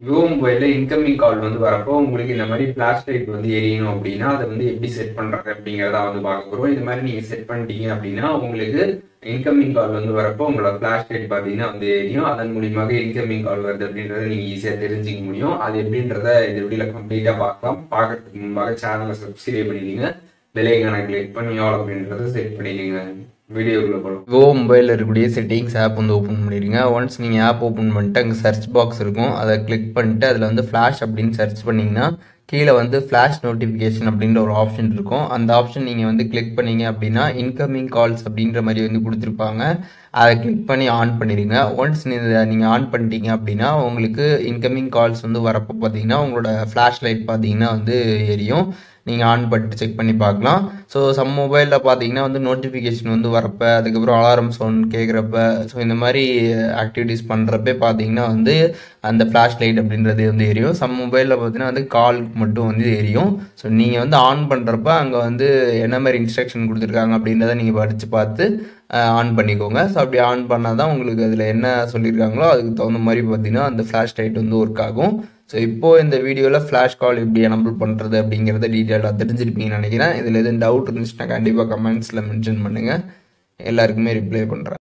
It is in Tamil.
விவோ மொபைல்ல இன்கமிங் கால் வந்து வரப்போ உங்களுக்கு இந்த மாதிரி ஃபிளாஷ் லைட் வந்து எரியணும் அப்படின்னா அதை வந்து எப்படி செட் பண்றது அப்படிங்கிறத வந்து பார்க்க போகிறோம். இது மாதிரி நீங்க செட் பண்ணிட்டீங்க அப்படின்னா உங்களுக்கு இன்கமிங் கால் வந்து வரப்போ உங்களோட ஃபிளாஷ் லைட் பார்த்தீங்கன்னா வந்து எரியும். அதன் மூலியமாக இன்கமிங் கால் வருது அப்படின்றத நீங்க ஈஸியாக தெரிஞ்சுக்க முடியும். அது எப்படின்றத இந்த வீடியோல கம்ப்ளீட்டா பார்க்கலாம். பார்க்கறதுக்கு முன்பாக சேனலை சப்ஸ்கிரைப் பண்ணிடுங்க, பெல் ஐகானை கிளிக் பண்ணி ஆல் அப்படின்றத செட் பண்ணிடுங்க. வீடியோக்குள்ள போகலாம். விவோ மொபைலில் இருக்கக்கூடிய செட்டிங்ஸ் ஆப் வந்து ஓப்பன் பண்ணிடுங்க. ஒன்ஸ் நீங்கள் ஆப் ஓப்பன் பண்ணிட்டு அங்கே சர்ச் பாக்ஸ் இருக்கும், அதை கிளிக் பண்ணிட்டு அதில் வந்து ஃப்ளாஷ் அப்படின்னு சர்ச் பண்ணிங்கன்னா கீழே வந்து ஃப்ளாஷ் நோட்டிஃபிகேஷன் அப்படின்ற ஒரு ஆப்ஷன் இருக்கும். அந்த ஆப்ஷன் நீங்கள் வந்து கிளிக் பண்ணீங்க அப்படின்னா இன்கமிங் கால்ஸ் அப்படின்ற மாதிரி வந்து கொடுத்துருப்பாங்க. அதை கிளிக் பண்ணி ஆன் பண்ணிடுங்க. ஒன்ஸ் நீங்கள் ஆன் பண்ணிட்டீங்க அப்படின்னா உங்களுக்கு இன்கமிங் கால்ஸ் வந்து வரப்போ பார்த்தீங்கன்னா உங்களோட ஃப்ளாஷ் லைட் பார்த்தீங்கன்னா வந்து எரியும். நீங்கள் ஆன் பண்ணிட்டு செக் பண்ணி பார்க்கலாம். ஸோ சம் மொபைலில் பார்த்தீங்கன்னா வந்து நோட்டிஃபிகேஷன் வந்து வரப்போ, அதுக்கப்புறம் அலாரம் சவுண்ட் கேட்குறப்ப, ஸோ இந்த மாதிரி ஆக்டிவிட்டீஸ் பண்ணுறப்ப பார்த்தீங்கன்னா வந்து அந்த ஃப்ளாஷ் லைட் அப்படின்றது வந்து எரியும். சம் மொபைலில் பார்த்தீங்கன்னா வந்து கால் மட்டும் வந்து எரியும். ஸோ நீங்கள் வந்து ஆன் பண்ணுறப்ப அங்கே வந்து என்ன மாதிரி இன்ஸ்ட்ரக்ஷன் கொடுத்துருக்காங்க அப்படின்றத நீங்கள் படித்து பார்த்து ஆன் பண்ணிக்கோங்க. ஸோ அப்படி ஆன் பண்ணால் தான் உங்களுக்கு அதில் என்ன சொல்லியிருக்காங்களோ அதுக்கு தகுந்த மாதிரி பார்த்தீங்கன்னா அந்த ஃப்ளாஷ் லைட் வந்து ஒர்க் ஆகும். ஸோ இப்போது இந்த வீடியோவில் ஃப்ளாஷ் கால் எப்படி எனபிள் பண்ணுறது அப்படிங்கிறத டீட்டெயிலாக தெரிஞ்சிருப்பீங்கன்னு நினைக்கிறேன். இதில் எதுவும் டவுட் இருந்துச்சுன்னா கண்டிப்பாக கமெண்ட்ஸில் மென்ஷன் பண்ணுங்கள், எல்லாருக்குமே ரிப்ளை பண்ணுறேன்.